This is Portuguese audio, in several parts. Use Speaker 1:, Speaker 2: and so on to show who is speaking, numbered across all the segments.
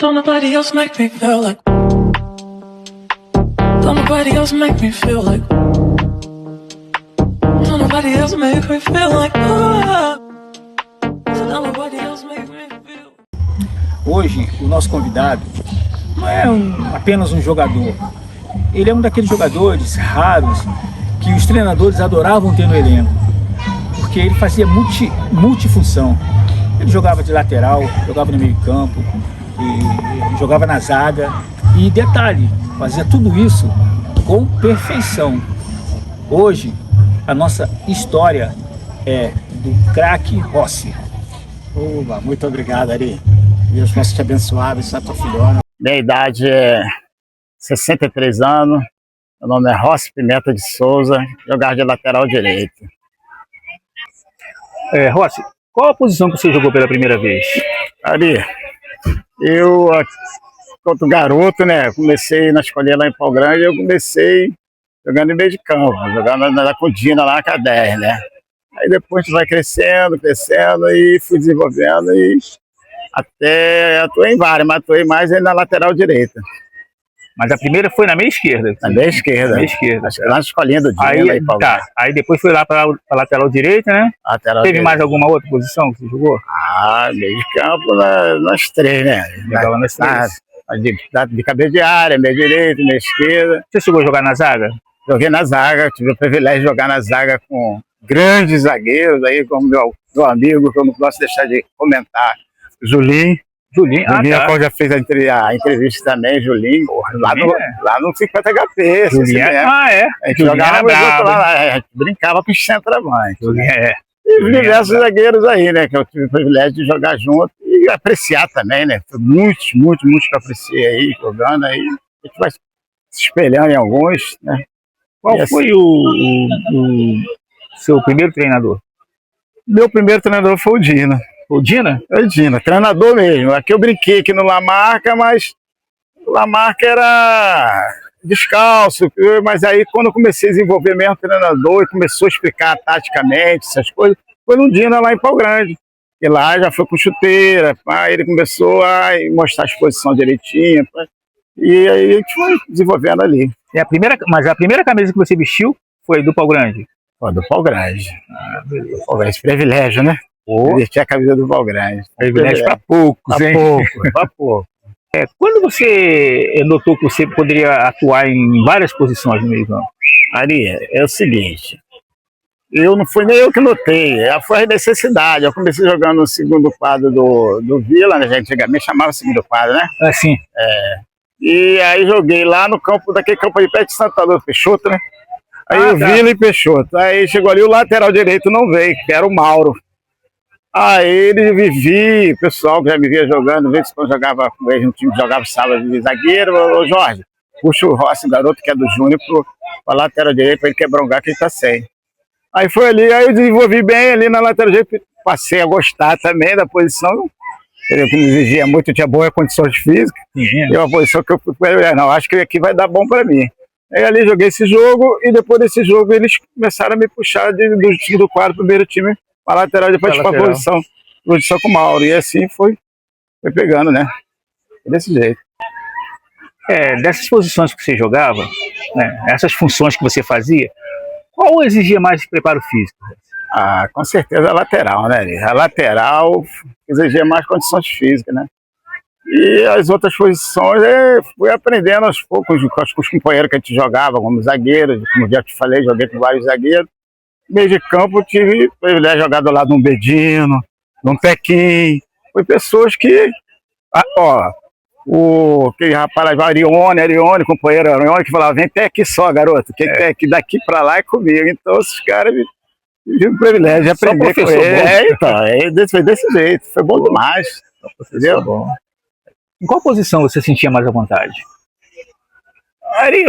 Speaker 1: Don't nobody else make me feel like. Don't nobody else make me feel like. Don't nobody else make me feel like. Don't nobody else make me feel.
Speaker 2: Hoje, o nosso convidado não é apenas um jogador. Ele é um daqueles jogadores raros que os treinadores adoravam ter no elenco, porque ele fazia multifunção. Ele jogava de lateral, jogava no meio campo, e jogava na zaga. E detalhe, fazia tudo isso com perfeição. Hoje, a nossa história é do craque Rossi.
Speaker 3: Oba, muito obrigado, Ari. Deus possa te abençoar, abençoar tua filhona. Minha idade é 63 anos. Meu nome é Rossi Pimenta de Souza, jogar de lateral direito.
Speaker 2: Rossi, qual a posição que você jogou pela primeira vez?
Speaker 3: Ari, eu, enquanto garoto, né, comecei na escolinha lá em Pau Grande, eu comecei jogando em meio de campo, jogando na Codina, lá na K10, né. Aí depois a gente vai crescendo e fui desenvolvendo e até atuei em várias, mas atuei mais na lateral direita.
Speaker 2: Mas a primeira foi na meia esquerda?
Speaker 3: Na meia esquerda.
Speaker 2: Meia esquerda.
Speaker 3: Lá na escolinha do dia.
Speaker 2: Aí depois foi lá para a lateral direita, né?
Speaker 3: Lateral
Speaker 2: Teve
Speaker 3: direita.
Speaker 2: Mais alguma outra posição que você jogou?
Speaker 3: Meio de campo nas três, né?
Speaker 2: Jogava nas três.
Speaker 3: De cabeça de área, meia direita, meia esquerda.
Speaker 2: Você chegou a jogar na zaga?
Speaker 3: Joguei na zaga, tive o privilégio de jogar na zaga com grandes zagueiros aí, como meu amigo, que eu não posso deixar de comentar, Julinho. Julinho, tá. Já fez a entrevista também, Julinho, lá no 50 HP.
Speaker 2: Julinho,
Speaker 3: A gente jogava lá, a gente brincava com os centroavantes. E diversos zagueiros aí, né, que eu tive o privilégio de jogar junto e apreciar também, né, foi muitos que eu apreciei aí, jogando aí, a gente vai se espelhando em alguns, né.
Speaker 2: Qual foi o seu primeiro treinador?
Speaker 3: Meu primeiro treinador foi o Dina.
Speaker 2: O Dina?
Speaker 3: É o Dina, treinador mesmo. Aqui eu brinquei aqui no Lamarca, mas o Lamarca era descalço. Mas aí quando eu comecei a desenvolver mesmo treinador e começou a explicar taticamente essas coisas, foi no Dina lá em Pau Grande. E lá já foi com chuteira, aí ele começou a mostrar a exposição direitinho. E aí a gente foi desenvolvendo ali.
Speaker 2: Mas a primeira camisa que você vestiu foi do Pau Grande?
Speaker 3: Foi do Pau Grande. Do Pau Grande, privilégio, né? Vestir a camisa do Pau Grande.
Speaker 2: Privilégio para poucos, hein?
Speaker 3: Para pouco.
Speaker 2: Quando você notou que você poderia atuar em várias posições no meio campo?
Speaker 3: Ari, é o seguinte, não foi nem eu que notei, foi a necessidade. Eu comecei jogando no segundo quadro do Vila, né? Antigamente chamava segundo quadro, né?
Speaker 2: Sim.
Speaker 3: E aí joguei lá no campo, daquele campo de perto de Santa Luz, Peixoto, né? Aí o Vila e Peixoto. Aí chegou ali, o lateral direito não veio, que era o Mauro. Aí ele vivia, o pessoal que já me via jogando, vezes quando jogava com ele no time, jogava sábado de zagueiro, ô Jorge, puxa o Rossi, o garoto que é do Júnior, pra lateral direito, pra ele quebrar um lugar que ele tá sem. Aí foi ali, aí eu desenvolvi bem ali na lateral direita, passei a gostar também da posição, entendeu? Que me exigia muito, tinha boa condição de física, e uma posição que eu não, acho que aqui vai dar bom pra mim. Aí ali joguei esse jogo, e depois desse jogo eles começaram a me puxar do time do quadro, primeiro time, para lateral, depois para a posição com o Mauro. E assim foi pegando, né? Desse jeito.
Speaker 2: Dessas posições que você jogava, né, essas funções que você fazia, qual exigia mais preparo físico?
Speaker 3: Com certeza a lateral, né? A lateral exigia mais condições físicas, né? E as outras posições, fui aprendendo aos poucos com os companheiros que a gente jogava, como zagueiros, como já te falei, joguei com vários zagueiros. Meio de campo, tive o privilégio de jogar do lado de um Bedino, de um Tequim. Foi pessoas que, aquele rapaz, Arione, companheiro Arione, que falava, vem até aqui só, garoto, quem quer que daqui pra lá é comigo. Então, esses caras me tiveram o privilégio de aprender com ele. Foi desse jeito, foi bom demais. Entendeu?
Speaker 2: Bom. Em qual posição você sentia mais à vontade?
Speaker 3: Ali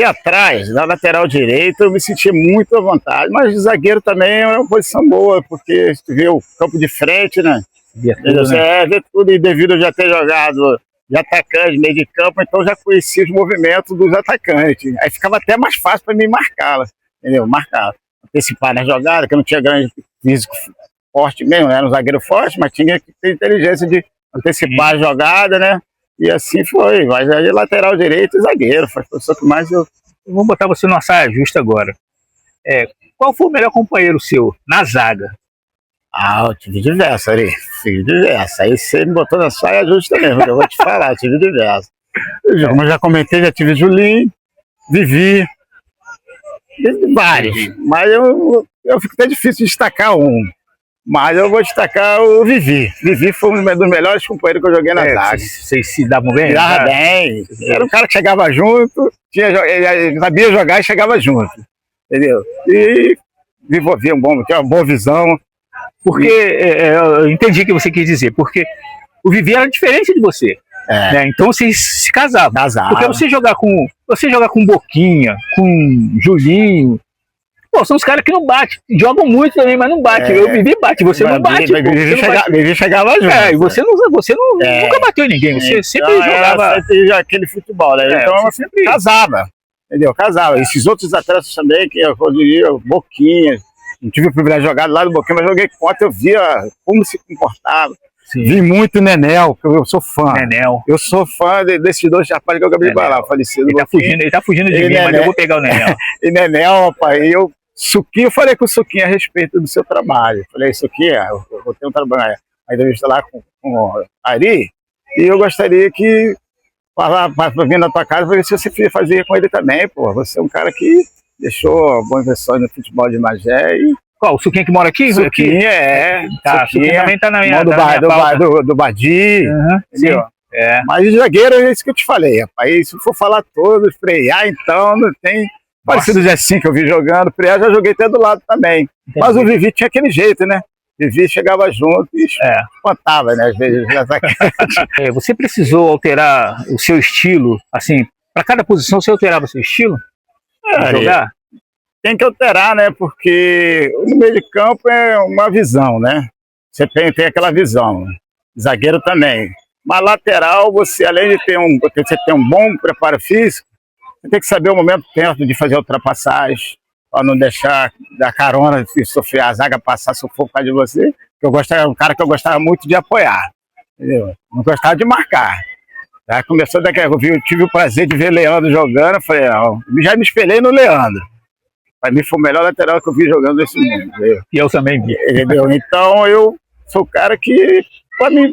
Speaker 3: atrás, na lateral direita, eu me senti muito à vontade, mas o zagueiro também é uma posição boa, porque você vê o campo de frente, né? Vê tudo, e devido a já ter jogado de atacante, meio de campo, então já conhecia os movimentos dos atacantes. Aí ficava até mais fácil para mim marcá-las, entendeu? Antecipar na jogada, que eu não tinha grande físico forte mesmo, era um zagueiro forte, mas tinha que ter inteligência de antecipar a jogada, né? E assim foi, mas aí lateral direito e zagueiro, foi a posição que mais eu...
Speaker 2: Vamos botar você numa saia justa agora. Qual foi o melhor companheiro seu na zaga?
Speaker 3: Ah, eu tive diversos, Ari. Tive diversos. Aí você me botou na saia justa mesmo, que eu vou te falar, eu tive diversos. Como eu já comentei, já tive Julinho, Vivi, vários. Mas eu fico até difícil de destacar um. Mas eu vou destacar o Vivi. Vivi foi um dos melhores companheiros que eu joguei na zaga.
Speaker 2: Vocês se davam bem?
Speaker 3: Jogava bem. Era um cara que chegava junto, ele sabia jogar e chegava junto. Entendeu? E desenvolvia tinha uma boa visão.
Speaker 2: Porque eu entendi o que você quis dizer, porque o Vivi era diferente de você. Né? Então vocês se casavam. Porque você jogar com Boquinha, com Julinho, pô, são os caras que não batem. Jogam muito também, mas não bate. Eu Vivi bate, você não bate.
Speaker 3: Vivi chegava junto.
Speaker 2: E você nunca bateu em ninguém. Você sempre jogava
Speaker 3: aquele futebol, né? Então eu sempre casava. Entendeu? Casava. Esses outros atletas também, que eu diria, Boquinha. Não tive o privilégio de jogar do lado do Boquinha, mas joguei contra, eu via como se comportava. Sim. Vi muito Nenel, que eu sou fã.
Speaker 2: Nenel.
Speaker 3: Eu sou fã desses dois rapazes que eu acabei de falar, falecido.
Speaker 2: Ele tá fugindo de mim, mas eu vou pegar o Nenel.
Speaker 3: E Nenel, rapaz, Suquinho, eu falei com o Suquinho a respeito do seu trabalho. Falei, Suquinho, eu vou ter um trabalho, a entrevista lá com o Ari, e eu gostaria que para vir na tua casa, para ver se você fazia com ele também, pô. Você é um cara que deixou boas impressões no futebol de Magé e...
Speaker 2: Qual? O Suquinho que mora aqui?
Speaker 3: Suquinho,
Speaker 2: Tá, Suquinho também tá na minha
Speaker 3: do Badi.
Speaker 2: Sim.
Speaker 3: Mas o zagueiro é isso que eu te falei, rapaz. Se for falar todos, frear, então não tem... Parecido do Jessinho que eu vi jogando, frear já joguei até do lado também. Entendi. Mas o Vivi tinha aquele jeito, né? Vivi chegava junto e espantava, né? Às vezes.
Speaker 2: Você precisou alterar o seu estilo, assim, para cada posição você alterava o seu estilo? Para jogar?
Speaker 3: Tem que alterar, né? Porque no meio de campo é uma visão, né? Você tem aquela visão. Zagueiro também. Mas lateral, você além de ter um bom preparo físico, você tem que saber o momento certo de fazer a ultrapassagem, para não deixar da carona e sofrer a zaga passar sufoco por causa de você. Um cara que eu gostava muito de apoiar, entendeu? Não gostava de marcar. Já começou daqui, eu tive o prazer de ver Leandro jogando, eu falei, já me espelhei no Leandro. Para mim foi o melhor lateral que eu vi jogando nesse mundo. Entendeu?
Speaker 2: E eu também vi.
Speaker 3: Entendeu? Então eu sou o cara que, para mim,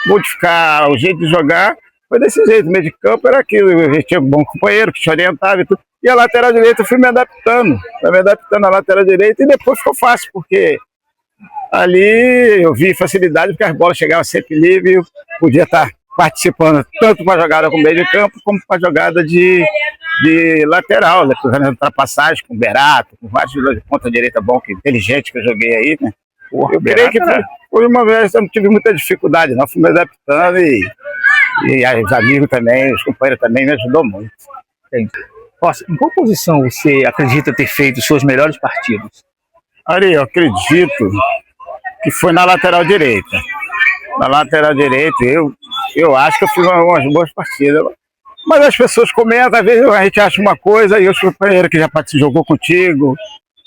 Speaker 3: modificar o jeito de jogar, foi desse jeito. O meio de campo era aquilo. Eu tinha um bom companheiro que te orientava e tudo. E a lateral direita eu fui me adaptando. À lateral direita e depois ficou fácil, porque ali eu vi facilidade, porque as bolas chegavam sempre livre, eu podia estar participando tanto para a jogada com meio de campo, como para a jogada de lateral, né? Fazendo ultrapassagem com o Berato, com vários jogadores de ponta direita bom, inteligente que eu joguei aí, né? Eu creio que foi uma vez, eu não tive muita dificuldade, não, fui me adaptando e os amigos também, os companheiros também me ajudou muito.
Speaker 2: Entendi. Nossa, em qual posição você acredita ter feito os seus melhores partidos?
Speaker 3: Ari, eu acredito que foi na lateral direita. Na lateral direita, eu acho que eu fiz umas boas partidas. Mas as pessoas comentam, às vezes a gente acha uma coisa e os companheiros que já jogou contigo,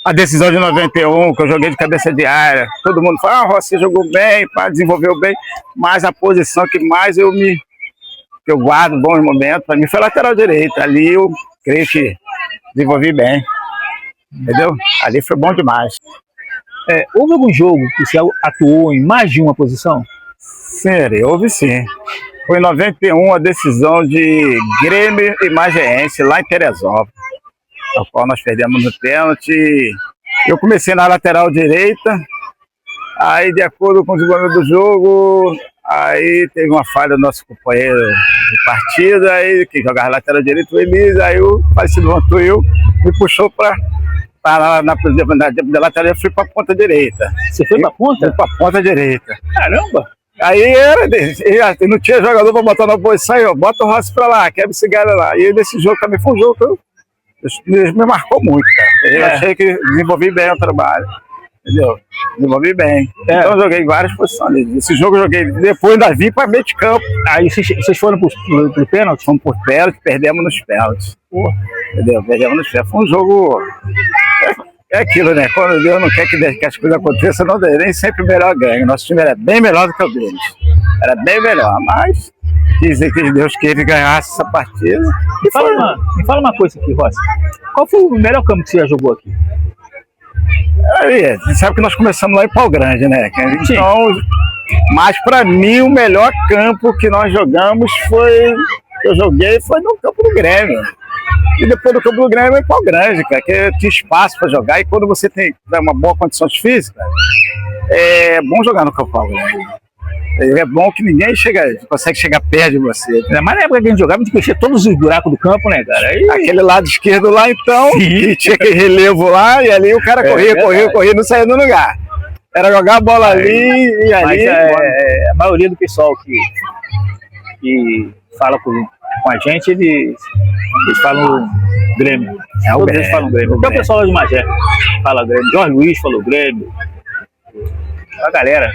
Speaker 3: a decisão de 91, que eu joguei de cabeça de área, todo mundo fala, você jogou bem, desenvolveu bem, mas a posição que mais eu guardo bons momentos, para mim foi lateral direita. Ali eu creio que desenvolvi bem, entendeu? Ali foi bom demais.
Speaker 2: Houve algum jogo que você atuou em mais de uma posição?
Speaker 3: Sim, houve sim. Foi em 91 a decisão de Grêmio e Magéense, lá em Teresópolis, a qual nós perdemos no pênalti. Eu comecei na lateral direita, aí de acordo com os goleiros do jogo, aí teve uma falha do nosso companheiro de partida, aí que jogava lateral direito, o Elise, aí o falecido Antônio me puxou para na lateral, eu fui para a ponta direita.
Speaker 2: Você foi para a ponta?
Speaker 3: Fui para a ponta direita.
Speaker 2: Caramba!
Speaker 3: Aí não tinha jogador para botar na posição, aí, bota o Rossi para lá, quebra esse galera lá. E nesse jogo também foi um jogo que me marcou muito, cara. Eu achei que desenvolvi bem o trabalho, entendeu? Desenvolvi bem. Então eu joguei em várias posições. Esse jogo eu joguei, depois ainda vim para meio de campo.
Speaker 2: Aí vocês foram pro pênalti?
Speaker 3: Fomos por pênalti, perdemos nos pênaltis. Entendeu? Perdemos nos pênaltis. Foi um jogo... É aquilo, né? Quando Deus não quer que as coisas aconteçam, nem sempre o melhor ganha. Nosso time era bem melhor do que o deles. Era bem melhor, mas quis Deus que ele ganhasse essa partida.
Speaker 2: Me fala uma coisa aqui, Rossi. Qual foi o melhor campo que você já jogou aqui?
Speaker 3: Aí, você sabe que nós começamos lá em Pau Grande, né? Então, mas para mim o melhor campo que nós jogamos foi no campo do Grêmio. E depois do campo do Grêmio é Pau Grande, cara, que tinha espaço para jogar. E quando você tem uma boa condição física, é bom jogar no campo Pau Grande. É bom que ninguém consegue chegar perto de você.
Speaker 2: Mas na época que a gente jogava, a gente conhecia todos os buracos do campo, né, cara?
Speaker 3: Aquele lado esquerdo lá, então, que tinha aquele relevo lá, e ali o cara corria, não saía do lugar. Era jogar a bola ali e ali.
Speaker 2: Mas a maioria do pessoal que fala com a gente, eles falam Grêmio. Todos eles falam Grêmio. Até o pessoal lá de Magé fala Grêmio. Jorge Luiz falou Grêmio. A galera.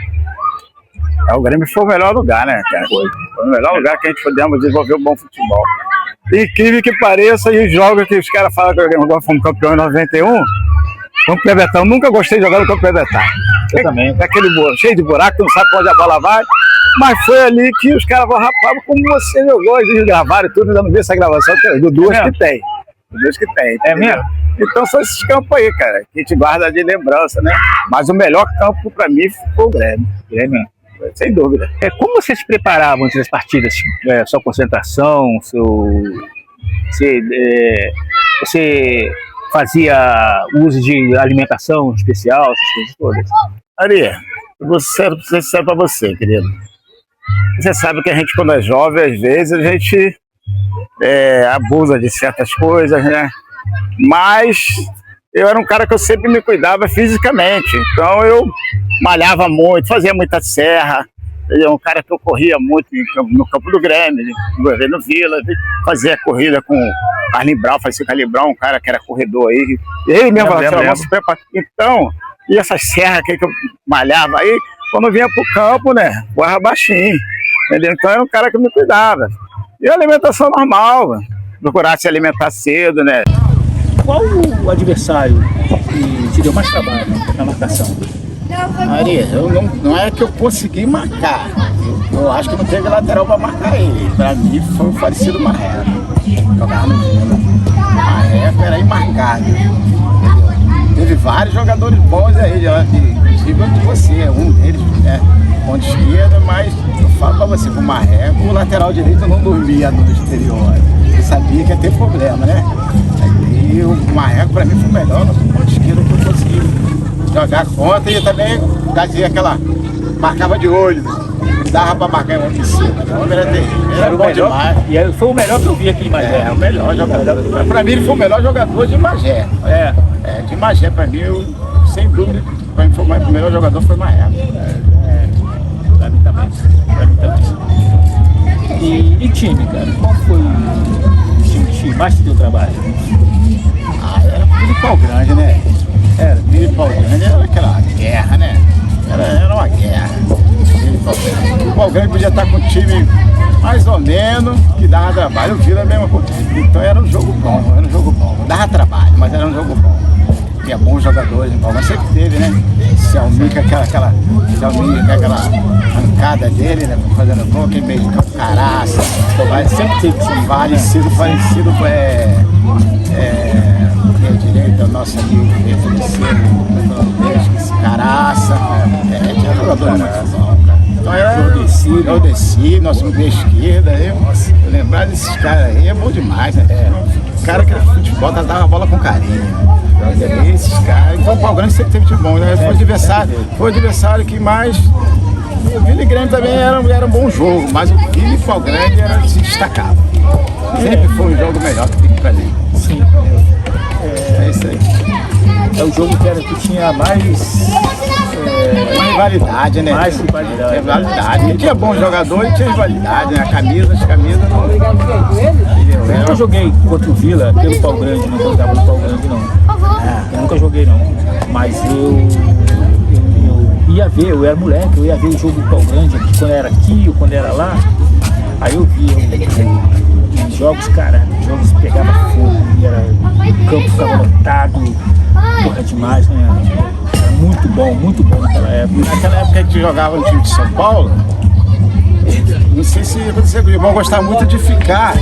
Speaker 3: O Grêmio foi o melhor lugar, né, cara? Foi o melhor lugar que a gente pudemos desenvolver um bom futebol. Incrível que pareça, e os jogos que os caras falam que o Grêmio fomos campeão em 91, Campo Pebetão, nunca gostei de jogar no Campo Pebetão.
Speaker 2: Eu também.
Speaker 3: Aquele cheio de buraco, não sabe pra onde a bola vai. Mas foi ali que os caras falaram, rapaz, como você jogou, eles gravaram e tudo, ainda não vi essa gravação, do duas que tem.
Speaker 2: É mesmo?
Speaker 3: Então são esses campos aí, cara, que a gente guarda de lembrança, né? Mas o melhor campo pra mim foi o Grêmio. Sem dúvida.
Speaker 2: Como você se preparava antes das partidas? Sua concentração, você fazia uso de alimentação especial, essas coisas todas?
Speaker 3: Ari, eu vou ser sincero pra você, querido. Você sabe que a gente, quando é jovem, às vezes a gente abusa de certas coisas, né? Mas eu era um cara que eu sempre me cuidava fisicamente. Então eu malhava muito, fazia muita serra. Eu era um cara que eu corria muito no campo do Grêmio, no Vila, fazia corrida com o Carlinhos Brau, um cara que era corredor aí. E ele mesmo falava, se prepara. Então, e essas serras que eu malhava aí, quando eu vinha pro campo, né, voava baixinho. Entendeu? Então era um cara que me cuidava. E a alimentação normal, procurar se alimentar cedo, né?
Speaker 2: Qual o adversário que te deu mais trabalho na marcação?
Speaker 4: Maria, não é que eu consegui marcar. Eu acho que não teve lateral para marcar ele. Para mim foi o falecido Marreco. Jogava no Vila. Marreco era imarcável. Teve vários jogadores bons aí, inclusive eu de você, um deles, né? Ponto esquerda, mas eu falo pra você, com o Marreco, o lateral direito não dormia no exterior. Eu sabia que ia ter problema, né? E o Marreco pra mim foi o melhor no ponto esquerdo que eu consegui jogar contra, e eu também fazia aquela, marcava de olho, dava pra marcar em cima. O homem era terrível, era bom demais.
Speaker 2: E foi o melhor que eu vi aqui de Magé.
Speaker 4: O melhor jogador. Pra mim ele foi o melhor jogador de Magé. De Magé, pra mim, sem dúvida, pra mim foi o melhor jogador foi o Marreco.
Speaker 2: Pra mim também. E time, cara? Qual foi o time que mais te deu trabalho?
Speaker 4: Era Vila Pau Grande, né? Vila Pau Grande era aquela guerra, né? Era uma guerra. O Pau Grande podia estar com um time mais ou menos que dava trabalho. O Vila é a mesma coisa. Então era um jogo bom, Dava trabalho, mas era um jogo bom. Tinha bons jogadores em Pau Grande, sempre teve, né? Selminho com aquela arrancada dele, né? Fazendo gol, aquele meio de campo, Caraça. Sempre teve time parecido direito, o nosso amigo esse Caraça. Tinha jogadores muito bons, cara. Então eu desci, nosso meio esquerda, eu lembrar desses caras aí é bom demais, né? O cara que era futebol dava a bola com carinho. Esses caras, então o Pau Grande sempre teve de bom, né? Foi o adversário que mais. O Vila e Grêmio também era um bom jogo, mas o Vila e Pau Grande se destacava. Sempre foi um jogo melhor que pra mim.
Speaker 2: Sim.
Speaker 4: É isso aí.
Speaker 2: É o jogo que tinha mais
Speaker 4: uma rivalidade, né?
Speaker 2: Mais rivalidade.
Speaker 4: E tinha bons jogadores e tinha rivalidade, né? As camisas não.
Speaker 2: Eu nunca joguei contra o Vila pelo Pau Grande, não jogava no Pau Grande, não. Eu nunca joguei, não. Mas eu ia ver, eu era moleque, eu ia ver o jogo do Pau Grande, quando era aqui ou quando era lá. Aí eu via os jogos, cara, os jogos pegavam fogo, o campo ficava lotado, porra, demais, né? Era muito bom naquela época.
Speaker 4: Naquela época que a gente jogava no time de São Paulo, Não sei se você irmão gostava muito de ficar.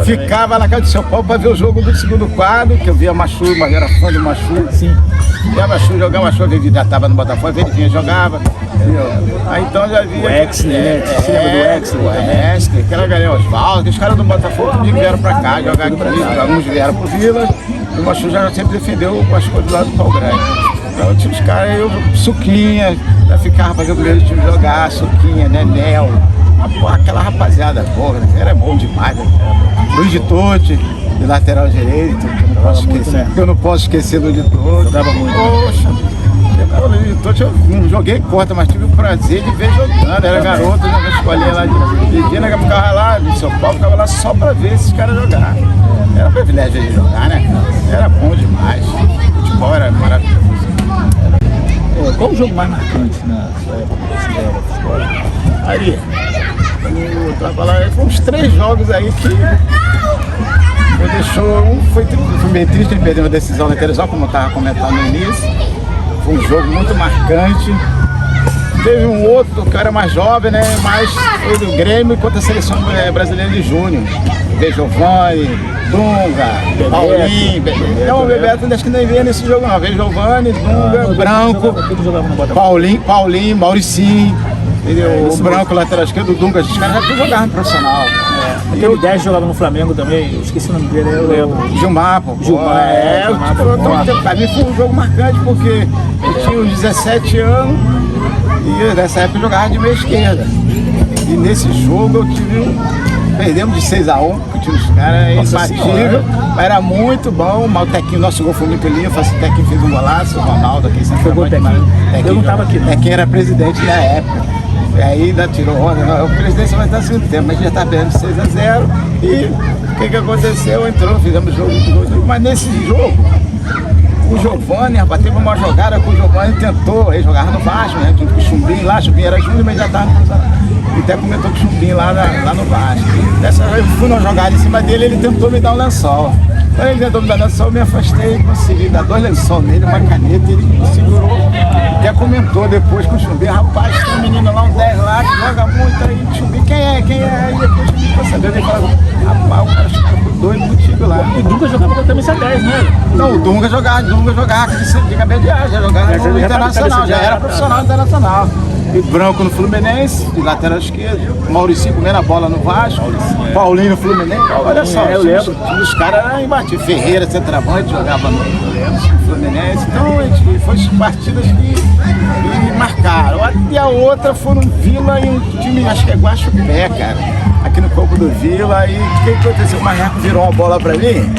Speaker 4: Ficava na casa do seu Paulo para ver o jogo do segundo quadro, que eu via Machu, mas era fã do Machu.
Speaker 2: Sim.
Speaker 4: Via Machu jogar, Machu, ele já estava no Botafogo, ele vinha jogava. Aí então já via.
Speaker 2: O Exner, né? Você lembra do Exner também?
Speaker 4: Exner, que era Galera Osvaldo, os caras do Botafogo também vieram para cá jogar aqui. Alguns vieram pro Vila, e o Machu já sempre defendeu as coisas lá do Pau Grande. Então tinha os caras, eu, Suquinha, já ficava fazendo o primeiro time jogar, Suquinha, Nenel, aquela rapaziada, porra, era bom demais, né? Luiz de Totti, de lateral direito, que eu não posso esquecer do Luiz de Totti.
Speaker 2: Jogava muito.
Speaker 4: Poxa, o Luiz de Totti eu não joguei contra, mas tive o prazer de ver jogando, era garoto, né, na escolinha lá de Dina, que ficava lá de São Paulo, ficava lá só pra ver esses caras jogar. Era um privilégio de jogar, né, cara? Era bom demais, o futebol era maravilhoso.
Speaker 2: Qual o jogo mais marcante na sua época?
Speaker 4: Aí, eu tava lá, foi uns 3 jogos aí que me deixou. Um foi meio triste, ele perdeu uma decisão na televisão, como eu estava comentando no início. Foi um jogo muito marcante. Teve um outro, que era mais jovem, né? Mas foi do Grêmio contra a seleção brasileira de júnior. Giovani, Dunga, Paulinho. Não, o Bebeto acho que nem veio nesse jogo não. Veio Giovani, Dunga, Branco, Paulinho, Mauricinho. Entendeu? O Branco, lateral esquerdo, o Dunga, os caras já jogavam no profissional.
Speaker 2: Aquele 10 jogava no Flamengo também, eu esqueci o nome dele, eu lembro.
Speaker 4: Gilmar, pô. Pra mim foi um jogo marcante porque eu tinha uns 17 anos e nessa época eu jogava de meia esquerda. E nesse jogo eu tive perdemos de 6-1, porque tinha os caras imbatíveis, mas era muito bom. O Tequinho, nosso gol foi muito lindo, o Tequinho fez um golaço, o Ronaldo aqui sempre
Speaker 2: jogou Tequinho. Eu não estava aqui.
Speaker 4: Tequinho era presidente na época. E aí ainda tirou onda, o presidente só vai estar segundo tempo, mas já está perdendo 6-0. E o que aconteceu? Entrou, fizemos jogo, mas nesse jogo, o Giovani, rapaz, teve uma jogada que o Giovani tentou, ele jogava no Vasco, né? Junto com o Chumbinho lá, Chumbinho era júnior, mas já estava e até comentou com o Chumbinho lá no Vasco. Dessa vez eu fui numa jogada em cima dele, ele tentou me dar um lençol. Quando ele tentou me dar um lençol, eu me afastei, consegui dar 2 lençol nele, uma caneta, ele segurou. Até comentou depois com o Chumbinho, rapaz, tem um menino lá, um 10 lá, que joga muito aí, Chumbinho, quem é? Aí depois o Chumbinho ficou sabendo, ele falou, rapaz, o cara ficou doido contigo lá.
Speaker 2: O Dunga jogava também essa 10, né?
Speaker 4: Não, o Dunga jogava de cabeça, já jogava no Internacional, já era profissional internacional. E Branco no Fluminense, de lateral esquerdo, Mauricinho comendo a bola no Vasco, Paulinho no Fluminense, olha só, eu lembro, os caras eram imbatíveis, Ferreira, centroavante, jogava no Fluminense, então a gente foi partidas que marcaram. E a outra foi no Vila e um time, acho que é Guaxupé, cara, aqui no campo do Vila, e o que aconteceu? O Marreco virou uma bola pra mim,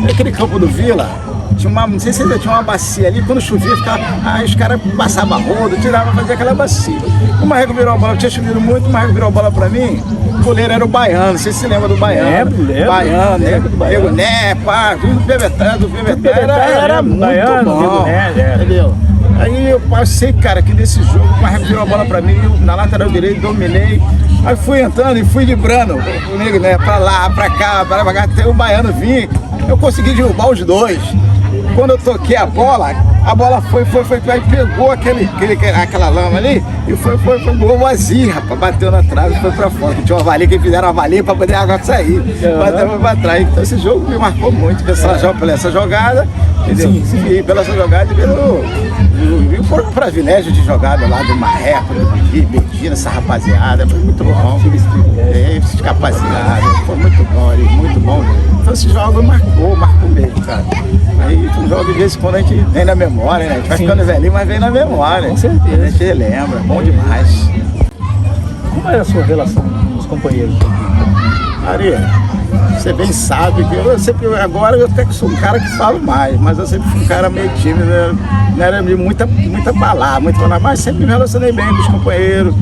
Speaker 4: aquele campo do Vila, tinha uma, não sei se ainda tinha uma bacia ali, quando chovia, ficava, aí os caras passavam rodo, tiravam, faziam aquela bacia. O Marreco virou a bola, tinha chovido muito, o Marreco virou a bola pra mim, o goleiro era o Baiano, não sei se você lembra do Baiano.
Speaker 2: Lembro.
Speaker 4: Baiano, Nego Né, pá, tudo do Pivetã, era muito
Speaker 2: Baiano,
Speaker 4: bom,
Speaker 2: Né,
Speaker 4: entendeu? Aí eu passei, cara, que nesse jogo o Marreco virou a bola pra mim, eu, na lateral direita, dominei. Aí fui entrando e fui vibrando, o Nego Né, pra lá, pra cá, até o Baiano vir, eu consegui derrubar os dois. Quando eu toquei a bola foi, aí pegou aquela lama ali e foi gol vazio, rapaz, bateu na trave e foi pra fora. Tinha uma valia, que fizeram uma valia pra poder a água sair, bateu pra trás. Então esse jogo me marcou muito, pela essa jogada, entendeu? Sim. E pela essa jogada e foi um privilégio de jogada lá do Marreco, do Medina, essa rapaziada, foi muito bom. Esses rapaziada, foi muito bom. Então esse jogo marcou mesmo, cara. Aí um jogo de vez em quando a gente vem na memória, né? A gente vai ficando velhinho, mas vem na memória. Com certeza. A gente lembra, bom demais.
Speaker 2: Como era a sua relação com os companheiros?
Speaker 4: Maria, você bem sabe que agora eu até que sou um cara que falo mais, mas eu sempre fui um cara meio tímido, não era de muita palavra, mas sempre me relacionei bem com os companheiros.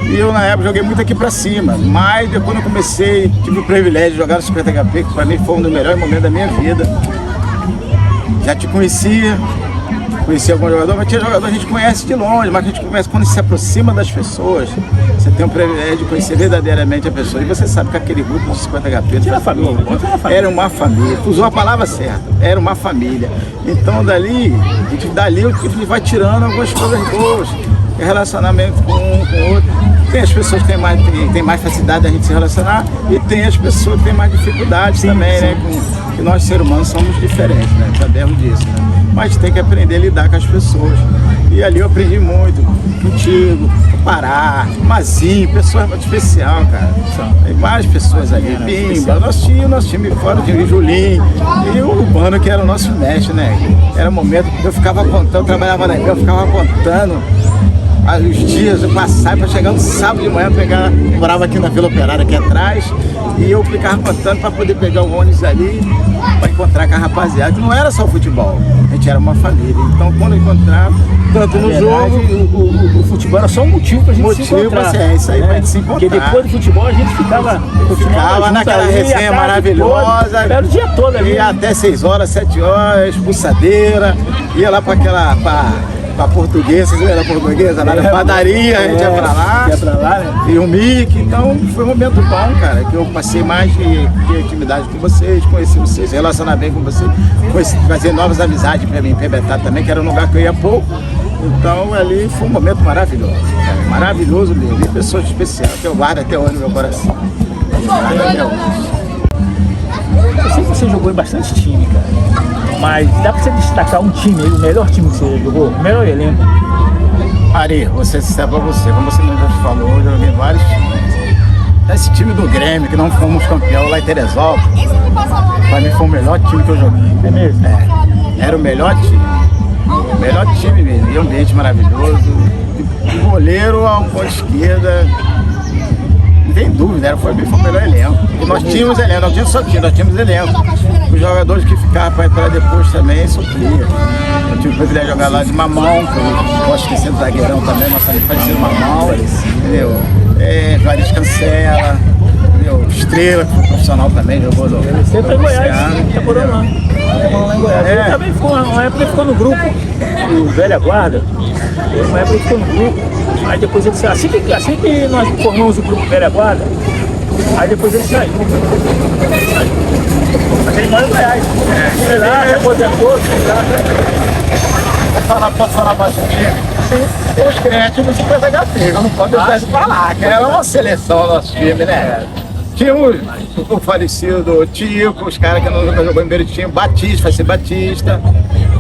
Speaker 4: E eu na época joguei muito aqui pra cima, mas depois quando eu comecei, tive o privilégio de jogar no 50 HP, que pra mim foi um dos melhores momentos da minha vida. Já te conhecia algum jogador, mas tinha jogador que a gente conhece de longe, mas a gente conhece quando se aproxima das pessoas, você tem o privilégio de conhecer verdadeiramente a pessoa, e você sabe que aquele grupo dos 50 HP era uma família, usou a palavra certa, era uma família. Então dali o que vai tirando algumas coisas boas, relacionamento com um com o outro. Tem as pessoas que têm mais facilidade da gente se relacionar e tem as pessoas que têm mais dificuldades também, né? Que nós, seres humanos, somos diferentes, né? Sabemos disso, né? Mas tem que aprender a lidar com as pessoas. E ali eu aprendi muito contigo, o Pará, Mazinho, pessoas muito especial, cara. Tem várias pessoas ali, Pimba, nosso time fora de Julinho e o Urbano, que era o nosso mestre, né? Era um momento que eu ficava contando, eu trabalhava na eu ficava contando os dias, eu passava para chegar no sábado de manhã, eu morava aqui na Vila Operária, aqui atrás, e eu ficava contando para poder pegar o ônibus ali, para encontrar com a rapaziada, que não era só futebol, a gente era uma família. Então quando eu encontrava, tanto no jogo,
Speaker 2: o futebol era só um motivo pra gente se encontrar.
Speaker 4: É isso aí, pra gente se encontrar.
Speaker 2: Porque depois do futebol a gente ficava
Speaker 4: naquela resenha maravilhosa,
Speaker 2: era o dia todo ali.
Speaker 4: Ia até 6 horas, 7 horas, expulsadeira, ia lá para pra portuguesa, você era portuguesa, lá na padaria, a gente ia pra lá, né? E o Mickey, então foi um momento bom, cara, que eu passei mais de intimidade com vocês, conheci vocês, relacionar bem com vocês, fazer novas amizades pra mim, Pebetá também, que era um lugar que eu ia pouco, então ali foi um momento maravilhoso, cara, maravilhoso mesmo, e pessoas especiais, que eu guardo até hoje no meu coração.
Speaker 2: Eu sei que você jogou em bastante time, cara. Mas dá pra você destacar um time aí, o melhor time que você jogou, o melhor elenco?
Speaker 4: Ari, vou ser sincero pra você, como você mesmo já falou, eu joguei vários times. Esse time do Grêmio, que não fomos campeão lá em Teresópolis, pra mim foi o melhor time que eu joguei.
Speaker 2: É mesmo?
Speaker 4: É, era o melhor time. O melhor time mesmo, e um ambiente maravilhoso. Do goleiro ao ponto esquerda, não tem dúvida, foi o melhor elenco. E nós tínhamos elenco, não tínhamos só time, nós tínhamos elenco. Os jogadores que ficavam para entrar depois também supriam. Eu tive o privilégio de jogar lá de Mamão, que eu posso esquecer do zagueirão também, nossa amiga parecido Mamão, entendeu? Juarez Cancela, entendeu? Estrela, que foi profissional também, jogou no
Speaker 2: Você foi em Goiás, tá morando lá. Lá em Goiás. Ele também ficou, uma época ele ficou no grupo, o Velha Guarda, uma época ele ficou no grupo, aí depois ele saiu. Assim que nós formamos o grupo Velha Guarda, aí depois ele saiu. Mas ele mora em Goiás. Sei lá, aposentou, sei lá.
Speaker 4: Pode falar mais os crentes do 50HP, não pode deixar isso pra lá, que era uma seleção do nosso time, né? Tínhamos o falecido Tico, os caras que não jogou em Beritinho, Batista, vai ser Batista,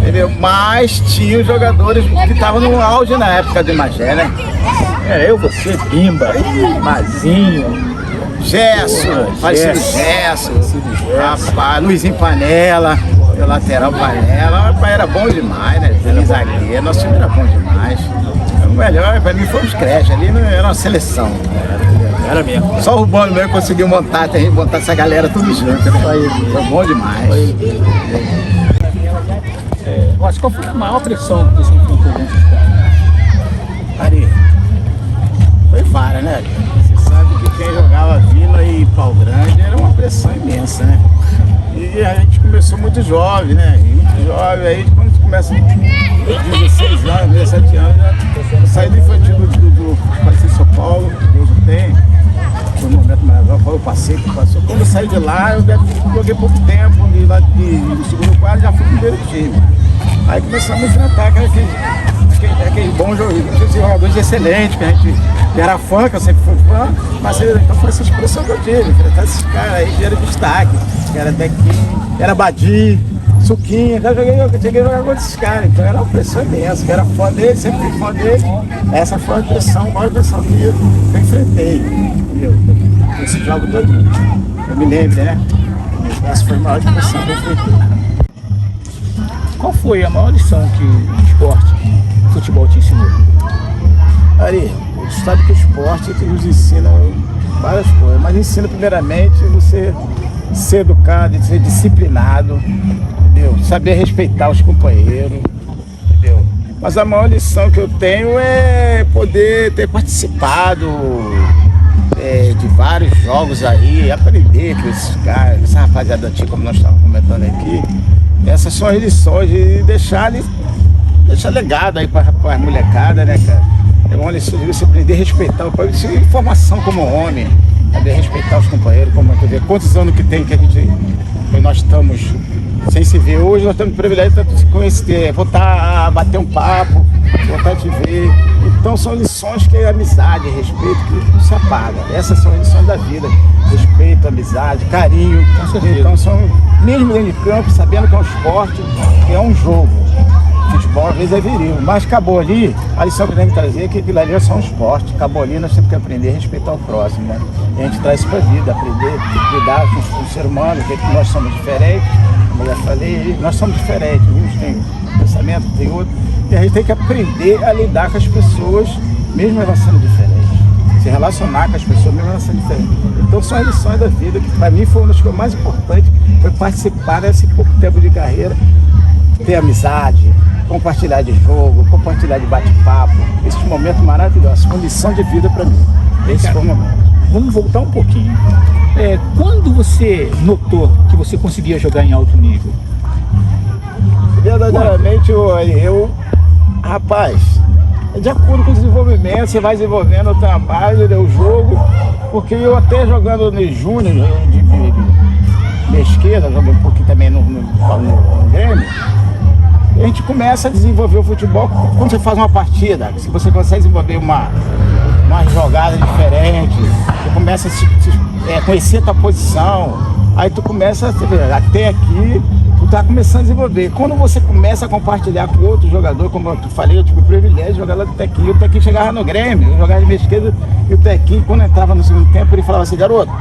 Speaker 4: entendeu? Mas tinha os jogadores que estavam no auge na época de Magé, né?
Speaker 2: Era eu, você, Pimba, Mazinho,
Speaker 4: Gesso, falecido Gesso, rapaz, Luizinho Panela, o lateral Panela, rapaz, era bom demais, né? Ele zagueiro, nosso time era bom demais. O melhor pra mim foi os creches, ali não era uma seleção.
Speaker 2: Era mesmo.
Speaker 4: Só o Urbano mesmo conseguiu montar essa galera tudo junto, né? Foi bom demais.
Speaker 2: Mas qual foi a maior pressão que você enfrentou dentro de casa?
Speaker 4: Ari, foi várias, né? Você sabe que quem jogava Vila e Pau Grande era uma pressão imensa, né? E a gente começou muito jovem, né? Muito jovem, aí quando a gente começa com 16 anos, 17 anos, eu saí do infantil do São Paulo, Deus o tem. Foi um momento maravilhoso, eu passei. Quando eu saí de lá, eu joguei pouco tempo, e lá no segundo quadro já fui pro primeiro time. Aí começamos a enfrentar aqueles bons jogadores excelentes, que a gente era fã, que eu sempre fui fã, mas então foi essa expressão que eu tive, enfrentar esses caras aí que eram destaque, que era Dequinho, era Badi, Suquinha, eu cheguei a jogar com esses caras, então era uma pressão imensa, que era fã dele, sempre fui fã dele, essa foi a maior pressão que eu enfrentei, entendeu? Esse jogo todo, eu me lembro, né? Essa foi a maior pressão que eu enfrentei.
Speaker 2: Qual foi a maior lição que o esporte, o futebol te ensinou?
Speaker 4: Ari, você sabe que o esporte nos ensina várias coisas, mas ensina primeiramente você ser educado, ser disciplinado, entendeu? Saber respeitar os companheiros, entendeu? Mas a maior lição que eu tenho é poder ter participado de vários jogos aí, aprender com esses caras, essa rapaziada antiga, como nós estávamos comentando aqui. Essas são as lições de deixar legado aí para a molecada, né, cara? É uma lição de você aprender a respeitar o pai, formação como homem, saber respeitar os companheiros, como ver quantos anos que tem que nós estamos sem se ver. Hoje nós temos o privilégio de se conhecer, voltar a bater um papo, vontade de ver. Então são lições que é amizade, respeito, que não se apaga. Essas são as lições da vida. Respeito, amizade, carinho. Então são, mesmo dentro de campo, sabendo que é um esporte, que é um jogo. Futebol às vezes é viril, mas acabou ali, a lição que tem que trazer é que aquilo ali é só um esporte. Acabou ali, nós temos que aprender a respeitar o próximo, né? E a gente traz isso para a vida, aprender a lidar com o ser humano, ver que nós somos diferentes. Como eu já falei, nós somos diferentes, uns têm um pensamento, tem outro. E a gente tem que aprender a lidar com as pessoas, mesmo elas sendo diferentes. Se relacionar com as pessoas, mesmo elas sendo diferentes. Então são as lições da vida, que para mim foi uma das coisas mais importantes, foi participar desse pouco tempo de carreira, ter amizade, compartilhar de jogo, compartilhar de bate-papo, esses momentos maravilhosos, uma lição de vida para mim. Esse foi o momento.
Speaker 2: Vamos voltar um pouquinho. Quando você notou que você conseguia jogar em alto nível?
Speaker 4: Verdadeiramente, rapaz, de acordo com o desenvolvimento, você vai desenvolvendo o trabalho, o jogo, porque eu até jogando no Júnior, de minha esquerda, jogando um pouquinho também no Grêmio, a gente começa a desenvolver o futebol quando você faz uma partida, se você consegue desenvolver uma jogada diferente, você começa a conhecer a tua posição, aí tu começa até aqui, tu tá começando a desenvolver. Quando você começa a compartilhar com outro jogador, como eu falei, eu tive o privilégio de jogar lá do Tequinho, o Tequinho chegava no Grêmio, eu jogava de meia esquerda, e o Tequinho, quando entrava no segundo tempo, ele falava assim: garoto,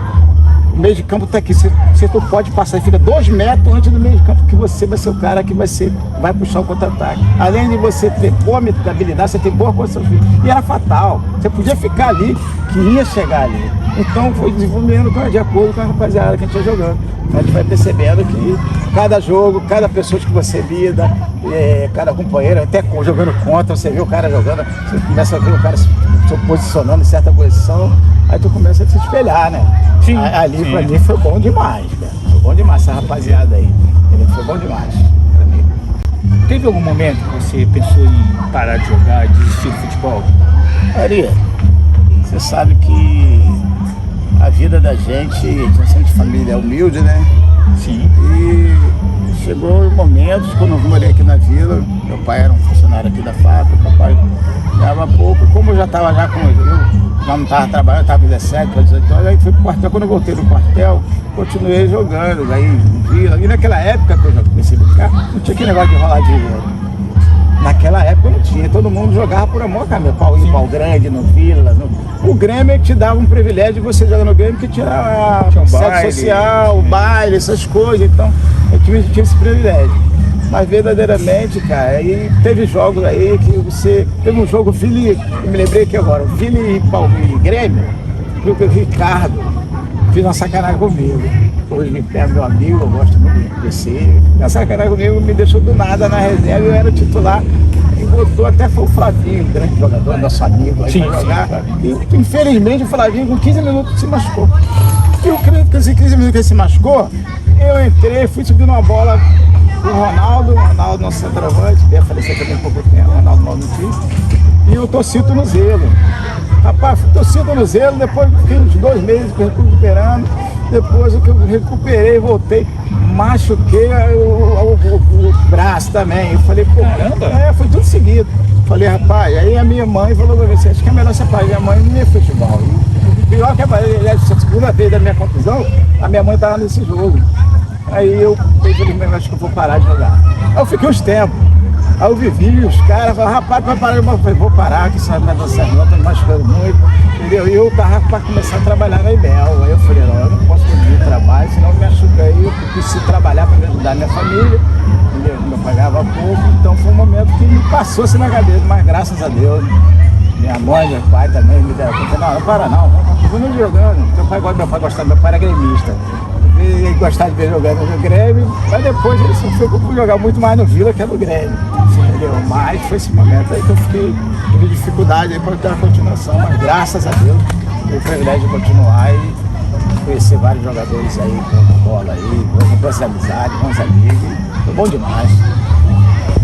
Speaker 4: o meio de campo tá aqui, você tu pode passar, fica 2 metros antes do meio de campo, que você vai ser o cara que vai puxar o contra-ataque. Além de você ter boa habilidade, você tem boa posição física. E era fatal, você podia ficar ali, que ia chegar ali. Então foi desenvolvendo de acordo com a rapaziada que a gente ia jogando. A gente vai percebendo que cada jogo, cada pessoa que você lida, cada companheiro, até jogando contra, você vê o cara jogando, você começa a ver o cara se posicionando em certa posição, aí tu começa a se espelhar, né? Sim, ali sim. Pra mim foi bom demais, cara. Foi bom demais essa rapaziada aí. Foi bom demais pra mim.
Speaker 2: Teve algum momento que você pensou em parar de jogar e desistir do futebol?
Speaker 4: Maria, você sabe que a vida da gente de família é humilde, né?
Speaker 2: Sim.
Speaker 4: E chegou momentos, quando eu morei aqui na vila, meu pai era um funcionário aqui da fábrica, meu pai ganhava pouco, como eu já estava não estava trabalhando, estava com 17 para 18 anos, aí fui pro quartel. Quando eu voltei do quartel, continuei jogando, aí vila. E naquela época que eu comecei a brincar, não tinha aquele negócio de rolar dinheiro. Naquela época não tinha, todo mundo jogava por amor, cara, meu pau em pau grande, no Vila. O Grêmio te dava um privilégio de você jogar no Grêmio, que tinha a sede social, o baile, essas coisas, então eu tinha esse privilégio. Mas verdadeiramente, cara, aí teve jogos aí que você... Teve um jogo, eu me lembrei aqui agora, o Vila e Grêmio, que o Ricardo fez uma sacanagem comigo. Hoje é meu amigo, eu gosto muito de conhecer. A sacanagem comigo me deixou do nada na reserva, eu era titular. E botou até foi o Flavinho, um grande jogador, nosso amigo, aí pra jogar. E infelizmente o Flavinho com 15 minutos se machucou. E eu creio que esses 15 minutos que ele se machucou, eu entrei, fui subir uma bola pro Ronaldo, nosso centroavante, veio a falecer também há pouco tempo, Ronaldo Malnutrido, e eu torci o tornozelo. Rapaz, torci o tornozelo, depois fiquei uns 2 meses recuperando, depois que eu recuperei, voltei, machuquei o braço também. Eu falei, pô, caramba, foi tudo seguido. Falei, rapaz, aí a minha mãe falou pra você, acho que é melhor você parar, minha mãe não ia futebol. E pior que a segunda vez da minha contusão, a minha mãe estava nesse jogo. Aí eu falei, acho que eu vou parar de jogar. Aí eu fiquei uns tempos. Aí eu vivi, os caras falaram, rapaz, vai parar. Eu falei, vou parar, que isso não vai dar certo, não, tô me machucando muito. Entendeu? E eu tava para começar a trabalhar na IBEL. Aí eu falei, não, eu não posso perder o trabalho, senão eu me machuca aí, eu preciso trabalhar para me ajudar a minha família. Entendeu? Eu pagava pouco, então foi um momento que me passou assim na cabeça, mas graças a Deus, minha mãe, meu pai também me deram. Eu falei, não para não, continua jogando. Meu pai gostava, meu pai era gremista. Ele gostava de ver jogando no Grêmio, mas depois ele sofreu por jogar muito mais no Vila que no Grêmio. Entendeu? Mas foi esse momento aí que eu tive dificuldade aí para ter a continuação, mas graças a Deus tive o privilégio de continuar e conhecer vários jogadores aí com bola aí, com amizade, bons amigos, foi bom demais.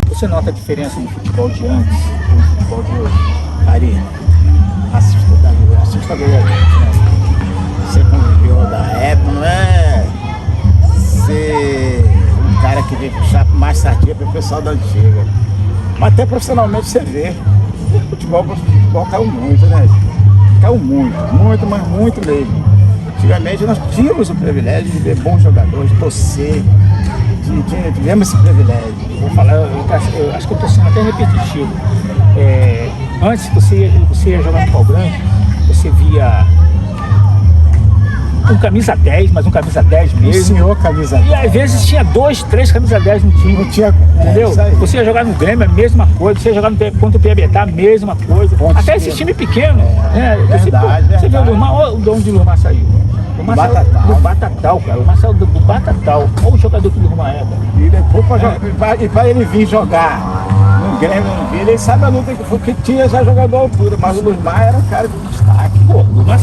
Speaker 2: Você nota a diferença no futebol de antes e no futebol de hoje?
Speaker 4: Maria, assustador, né? Você conviveu da época, não é ser um cara que vem puxar mais sardinha pro pessoal da antiga. Mas até profissionalmente você vê. O futebol caiu muito, né? Caiu muito, mas muito mesmo. Antigamente nós tínhamos o privilégio de ver bons jogadores, de torcer. Tivemos esse privilégio.
Speaker 2: Vou falar, eu acho que eu estou sendo até repetitivo. Antes você ia jogar no Pau Branco, você via um camisa 10, mas um camisa 10 mesmo.
Speaker 4: O senhor camisa 10.
Speaker 2: E às vezes tinha 2, 3 camisa 10 no time.
Speaker 4: Não tinha,
Speaker 2: entendeu? Você ia jogar no Grêmio, a mesma coisa. Você ia jogar contra o Piabetá, a mesma coisa. Até esse time pequeno.
Speaker 4: Verdade.
Speaker 2: Você viu o Lurmar? Olha de onde o Lurmar saiu. O Lurmar saiu do Batatal, cara. O Lurmar saiu do Batatal. Olha o jogador que o Lurmar é, cara.
Speaker 4: E depois pra ele vir jogar no Grêmio, no Vila, ele sabe a luta que foi, que tinha já jogador à altura, mas o Lurmar era um cara de destaque.
Speaker 2: Pô, o Lurmar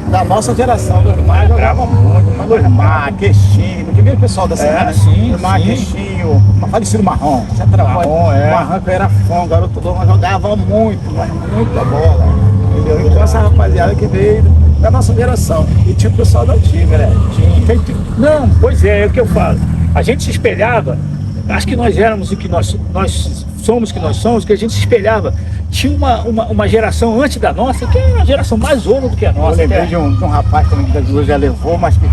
Speaker 4: da nossa geração, o Lurmar jogava muito, mas Lurmar, Queixinho, porque veio o pessoal da semana, Lurmar, Queixinho, falecido Marrom, Marrom que era fã, o garoto do Lurmar jogava muito, mas muita bola, entendeu? Então essa rapaziada que veio da nossa geração, e tinha o pessoal da antiga, né?
Speaker 2: Não, pois é o que eu falo. A gente se espelhava, acho que nós éramos o que nós somos o que nós somos, que a gente se espelhava. Tinha uma geração antes da nossa, que era uma geração mais ouro do que a nossa.
Speaker 4: Eu lembrei de um rapaz também que da Luz já levou, mas que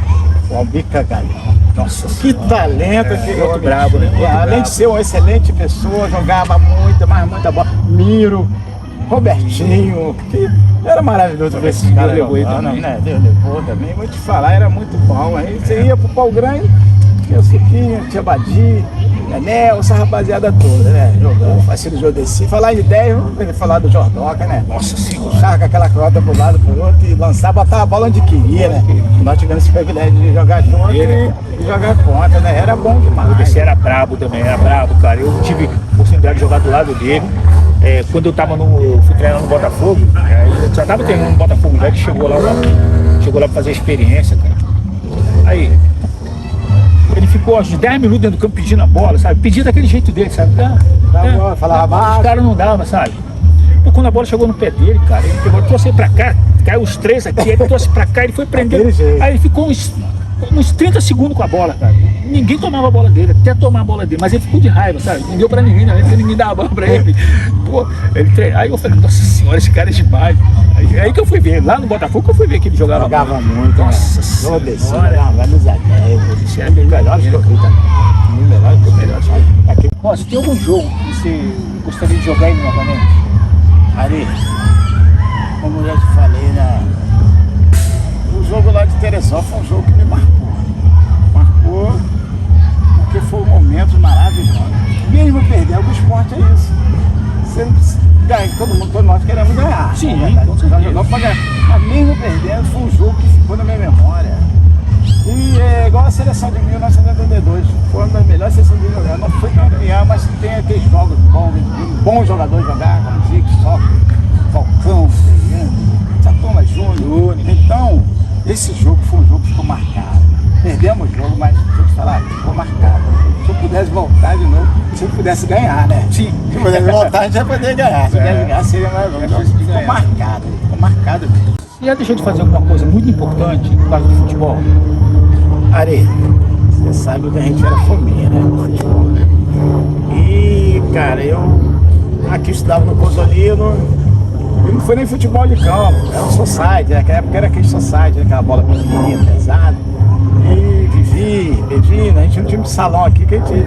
Speaker 4: o Albica Galhão.
Speaker 2: Nossa,
Speaker 4: que talento aquele
Speaker 2: outro
Speaker 4: homem
Speaker 2: brabo, né?
Speaker 4: tinha.
Speaker 2: Outro
Speaker 4: Além
Speaker 2: brabo.
Speaker 4: de ser uma excelente pessoa, jogava muita bola. Miro, Robertinho, que era maravilhoso ver esses caras jogando, né? Deus levou também, vou te falar, era muito bom. Aí você ia pro Pau Grande, tinha o Siquinho, tinha Badi, Nenel, essa rapaziada toda, né? Jogando, Facilo Jodeci. Falar de 10, vamos falar do Jordoca, né?
Speaker 2: Nossa senhora.
Speaker 4: Puxava com aquela crota pro lado, pro outro e lançava, botava a bola onde queria, né? Nós tivemos esse privilégio de jogar junto e jogar contra, né? Era bom demais.
Speaker 2: Esse era brabo também, era brabo, cara. Eu tive a oportunidade de jogar do lado dele. Quando eu fui treinar no Botafogo, eu já tava treinando no Botafogo, já que chegou lá pra fazer a experiência, cara. Aí, ele ficou acho 10 minutos dentro do campo pedindo a bola, sabe? Pedindo daquele jeito dele, sabe?
Speaker 4: Falava baixo.
Speaker 2: Os caras não davam, sabe? Pô, quando a bola chegou no pé dele, cara, ele pegou, trouxe pra cá, caiu os 3 aqui, ele trouxe pra cá, ele foi prender. Aí ele ficou uns 30 segundos com a bola, cara. Ninguém tomava a bola dele, até tomar a bola dele, mas ele ficou de raiva, sabe? Não deu pra ninguém, né? Ninguém dava a bola pra ele. Pô, aí eu falei, nossa senhora, esse cara é demais. Aí que eu fui ver, lá no Botafogo que eu fui ver que ele jogava
Speaker 4: muito,
Speaker 2: nossa
Speaker 4: senhora. Camisa 10,
Speaker 2: esse é bem melhor que eu acredito. Melhor.
Speaker 4: Aqui.
Speaker 2: Nossa, tem algum jogo que você gostaria de jogar ele novamente?
Speaker 4: Ari, como eu já te falei, né? O jogo lá de Teresópolis foi um jogo que me marcou. Porque foi um momento maravilhoso. Mesmo perdendo, o esporte é isso. Você não precisa ganhar, todos nós queremos ganhar.
Speaker 2: Sim,
Speaker 4: com certeza. Mas mesmo perdendo, foi um jogo que ficou na minha memória. E é igual a seleção de 1982, foi uma das melhores seleções de jogar. Não foi campeão, mas tem aqueles jogos bons jogadores jogar, como Zico, Sócrates, Falcão, Satoma Júnior. Então, esse jogo foi um jogo que ficou marcado. Perdemos o jogo, mas deixa eu te falar, ficou marcado. Se eu pudesse voltar de novo, se eu pudesse ganhar, né? Sim. Se eu pudesse voltar, a gente ia poder ganhar. Se pudesse ganhar, seria mais longe. Ficou marcado mesmo.
Speaker 2: Você já deixou de fazer alguma coisa muito importante por causa do futebol?
Speaker 4: Ari, você sabe que a gente era fominha, né? No futebol, né? E, cara, eu aqui estudava no Cosolino, e não foi nem futebol de campo, era um society, naquela época era aquele society, aquela bola pequenininha, pesada. E Vivi, Medina, a gente tinha um time de salão aqui que a gente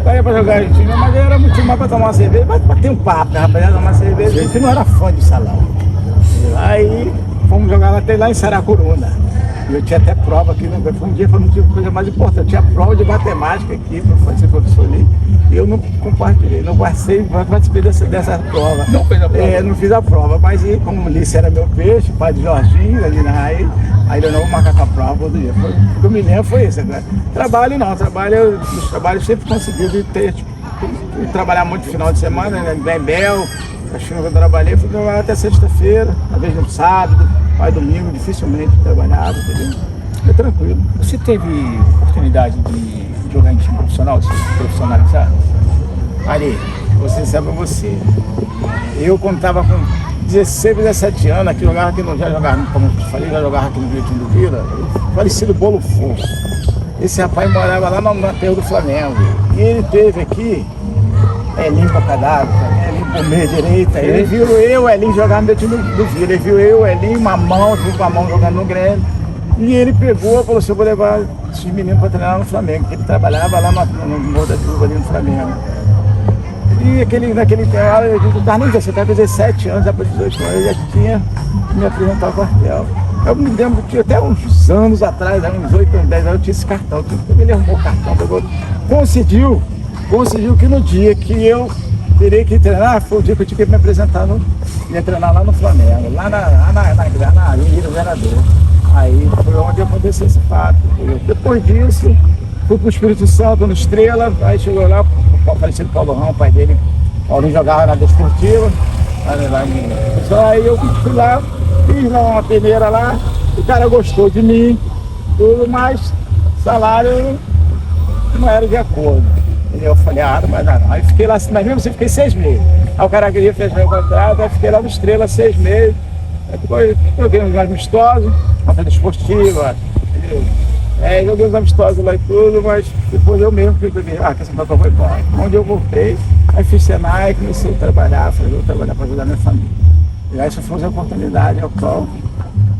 Speaker 4: saía pra jogar time, mas era muito mais pra tomar uma cerveja, pra ter um papo, né, rapaziada, tomar uma cerveja, a gente não era fã de salão. Aí fomos jogar lá em Saracuruna. E eu tinha até prova aqui, foi um dia, foi uma coisa mais importante. Eu tinha prova de matemática aqui, para ser professor ali. E eu não compartilhei, não participei dessa prova.
Speaker 2: Não fez a prova?
Speaker 4: Não fiz a prova, mas como o Ulisses era meu peixe, pai de Jorginho, ali na raiz, aí eu não vou marcar com a prova outro dia. O que eu me lembro foi isso. Né? Os trabalhos sempre consegui de ter, trabalhar muito no final de semana, né? Em Bel. Acho que eu trabalhei, fui trabalhar até sexta-feira, às vezes no sábado, mas domingo dificilmente trabalhava, entendeu? É tranquilo.
Speaker 2: Você teve oportunidade de jogar em time profissional, de se profissionalizar?
Speaker 4: Ari, vou ser sincero pra você. Eu quando estava com 16, 17 anos, aqui jogava aqui já jogava, como eu te falei, já jogava aqui no Vitinho do Vila, falecido Bolo Fofo. Esse rapaz morava lá no aterro do Flamengo. E ele teve aqui Elinho Boca d'Água, Elinho por meia direita. Ele viu eu, o Elinho jogar no meu time do Vila. Ele viu eu, o Elinho, Mamão, viu o Mamão jogando no Grêmio. E ele pegou e falou assim, eu vou levar esses meninos para treinar no Flamengo, porque ele trabalhava lá no Morro da Silva, ali no Flamengo. E naquele tempo, eu não estava nem 17, estava 17 anos, depois de 18 anos, eu já tinha que me apresentar ao quartel. Eu me lembro que até uns anos atrás, uns 8 anos, 10 anos, eu tinha esse cartão. Ele arrumou o cartão, pegou, conseguiu que no dia que eu teria que treinar, foi o dia que eu tive que me apresentar, ia treinar lá no Flamengo, lá na Ilha do Vereador. Aí foi onde aconteceu esse fato. Depois disso, fui pro Espírito Santo, no Estrela, aí chegou lá, o falecido Paulo Rão, o pai dele, Paulinho jogava na Desportiva, aí eu fui lá, fiz uma peneira lá, o cara gostou de mim, tudo, mas salário não era de acordo. E eu falei, não vai dar não. Aí fiquei lá, mas mesmo assim fiquei 6 meses. Aí o cara queria fechar o contrato, aí fiquei lá no Estrela 6 meses. Aí depois joguei uns amistosos, uma festa esportiva, joguei uns amistosos lá e tudo, mas depois eu mesmo fui beber, que essa coisa foi embora. Onde eu voltei, aí fiz Senai, comecei a trabalhar para ajudar a minha família. E essa foi a oportunidade ao qual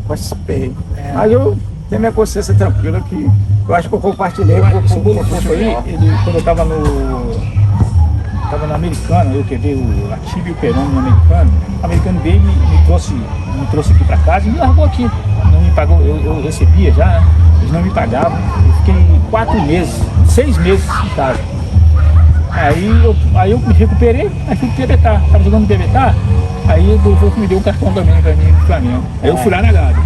Speaker 4: participei. Mas eu tenho minha consciência tranquila que eu acho que eu compartilhei um pouco.
Speaker 2: Esse Bolo Fofo aí, quando eu estava no Americano, eu que veio o Atílio e o Perón no Americano, o americano veio me trouxe aqui para casa e me largou aqui. Não me pagou, eu recebia já, né? Eles não me pagavam. Eu fiquei 4 meses, 6 meses em casa. Aí eu me recuperei, aí fui pro Bebetar. Estava jogando no Bebetar, aí o Golfo me deu um cartão também para mim no Flamengo. Aí eu fui lá na Gávea.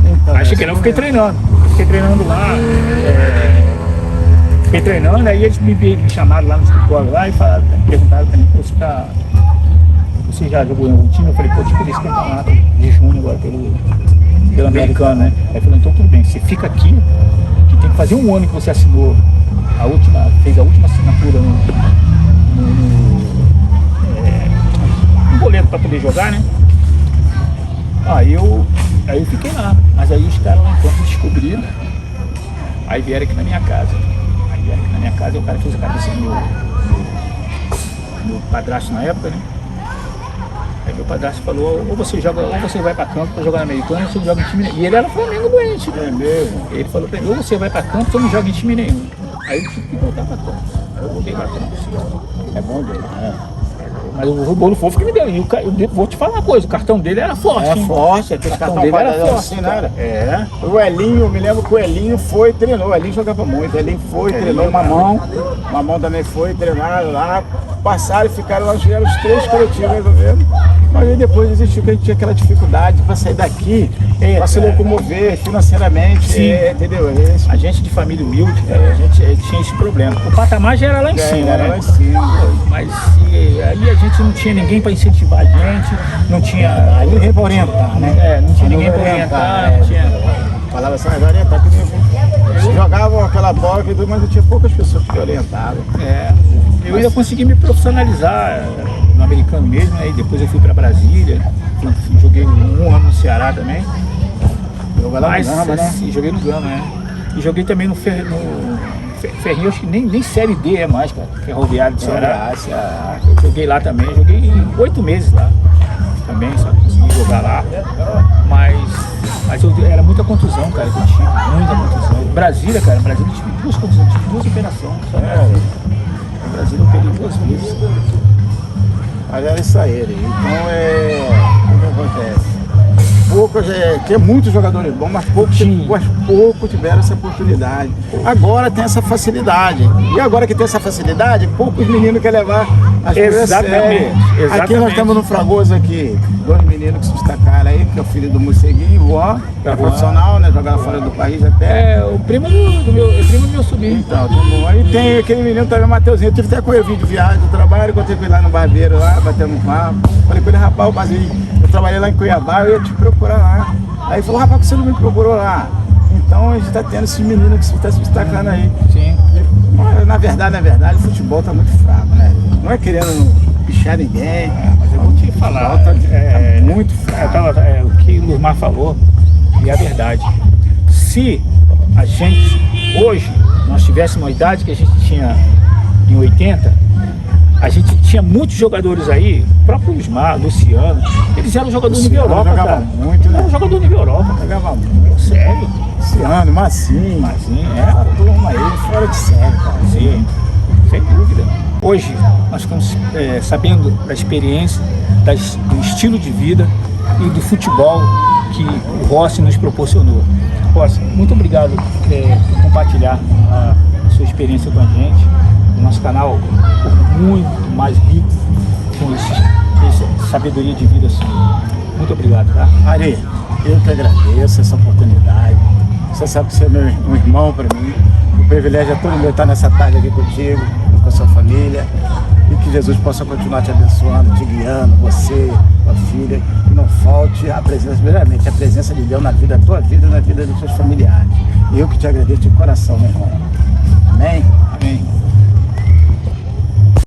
Speaker 4: Então,
Speaker 2: Aí cheguei lá, eu fiquei treinando. Fiquei treinando lá. Fiquei treinando, aí eles me chamaram lá no escritório lá e perguntaram pra mim, você já jogou em algum time? Eu falei, disputa esse campeonato de junho agora pelo americano, né? Aí falou, então tudo bem, você fica aqui, que tem que fazer um ano que você assinou fez a última assinatura no boleto pra poder jogar, né? Aí eu fiquei lá, mas aí os caras lá em campo descobriram, aí vieram aqui na minha casa. Na minha casa, o cara fez a cabeça do meu padrasto na época, né? Aí meu padrasto falou, ou você vai pra campo pra jogar no americano, ou você não joga em time nenhum. E ele era Flamengo doente.
Speaker 4: É mesmo?
Speaker 2: Ele falou pra mim, ou você vai pra campo, ou você não joga em time nenhum. Aí eu tive que voltar pra campo. Aí eu voltei pra campo.
Speaker 4: É bom dele, né?
Speaker 2: Mas o Bolo Fofo que me deu. E eu vou te falar uma coisa, o cartão dele era forte.
Speaker 4: É forte, aquele cartão
Speaker 2: dele era forte,
Speaker 4: assim, né?
Speaker 2: É.
Speaker 4: O Elinho, eu me lembro que o Elinho foi, treinou. O Elinho jogava muito. O Elinho foi, treinou o Mamão. O Mamão também foi, treinaram lá. Passaram e ficaram lá, tiveram os 3 coletivos resolvendo. Mas aí depois desistiu, que a gente tinha aquela dificuldade para sair daqui, para se locomover financeiramente, entendeu?
Speaker 2: A gente de família humilde, a gente tinha esse problema. O patamar já era lá em cima,
Speaker 4: era
Speaker 2: né?
Speaker 4: lá em cima.
Speaker 2: Mas ali a gente não tinha ninguém para incentivar a gente, não tinha
Speaker 4: ninguém para orientar, né?
Speaker 2: Não tinha ninguém para orientar, não tinha...
Speaker 4: Falava assim, agora orientar, que jogavam aquela bola, mas eu tinha poucas pessoas que me orientavam.
Speaker 2: Eu ia conseguir me profissionalizar no americano mesmo, aí depois eu fui para Brasília, joguei 1 ano no Ceará também. Joguei no Gama, né? E joguei também no Ferrinho, acho que nem Série D é mais, cara, Ferroviário do Ceará. Eu joguei lá também, joguei 8 meses lá também, só consegui jogar lá. Mas era muita contusão, cara, que eu tive, muita contusão. Brasília, cara, eu tive 2 contusões, tive 2 operações, sabe? No Brasil eu peguei 2 vezes.
Speaker 4: Mas era isso aí, então o que acontece? Tinha muitos jogadores bons, mas poucos tiveram essa oportunidade. Agora tem essa facilidade. E agora que tem essa facilidade, poucos meninos querem levar as coisas sérias. Aqui nós estamos no Fragoso aqui, 2 meninos que se destacaram aí, que é o filho do Morceguinho, Juan, que é profissional, né? Jogava fora do país até.
Speaker 2: O primo do meu sobrinho.
Speaker 4: Então, aí tem aquele menino também, o Mateuzinho. Eu tive até com ele vídeo de viagem do trabalho, encontrei com ele lá no barbeiro, lá, batendo um papo. Falei com ele, rapaz, o Basílio, eu trabalhei lá em Cuiabá, eu ia te procurar lá. Aí ele falou, rapaz, por que você não me procurou lá? Então a gente está tendo esse menino que está se destacando aí.
Speaker 2: Sim.
Speaker 4: Na verdade, o futebol está muito fraco, né? Não é querendo pichar ninguém.
Speaker 2: Mas eu vou te falar,
Speaker 4: tá muito fraco.
Speaker 2: O que o Lurmar falou, e é a verdade. Se a gente, hoje, nós tivéssemos a idade que a gente tinha em 80, A gente tinha muitos jogadores aí, o próprio Osmar, Luciano, eles eram jogadores nível Europa,
Speaker 4: jogava
Speaker 2: cara.
Speaker 4: muito, né?
Speaker 2: Era jogador nível Europa,
Speaker 4: Jogava muito.
Speaker 2: sério.
Speaker 4: Luciano, Massinho.
Speaker 2: Assim,
Speaker 4: A turma aí fora de série, cara.
Speaker 2: sim, sem dúvida. Hoje nós ficamos sabendo da experiência, do estilo de vida e do futebol que o Rossi nos proporcionou. Rossi, muito obrigado por compartilhar a sua experiência com a gente. O nosso canal ficou muito mais rico com essa sabedoria de vida sua. Muito obrigado, tá?
Speaker 4: Ari, eu que agradeço essa oportunidade. Você sabe que você é um irmão para mim. O privilégio é todo meu estar nessa tarde aqui contigo, com a sua família. E que Jesus possa continuar te abençoando, te guiando, você, tua filha. Que não falte a presença, primeiramente, a presença de Deus na vida, da tua vida e na vida dos seus familiares. Eu que te agradeço de coração, meu irmão. Amém?
Speaker 2: Amém.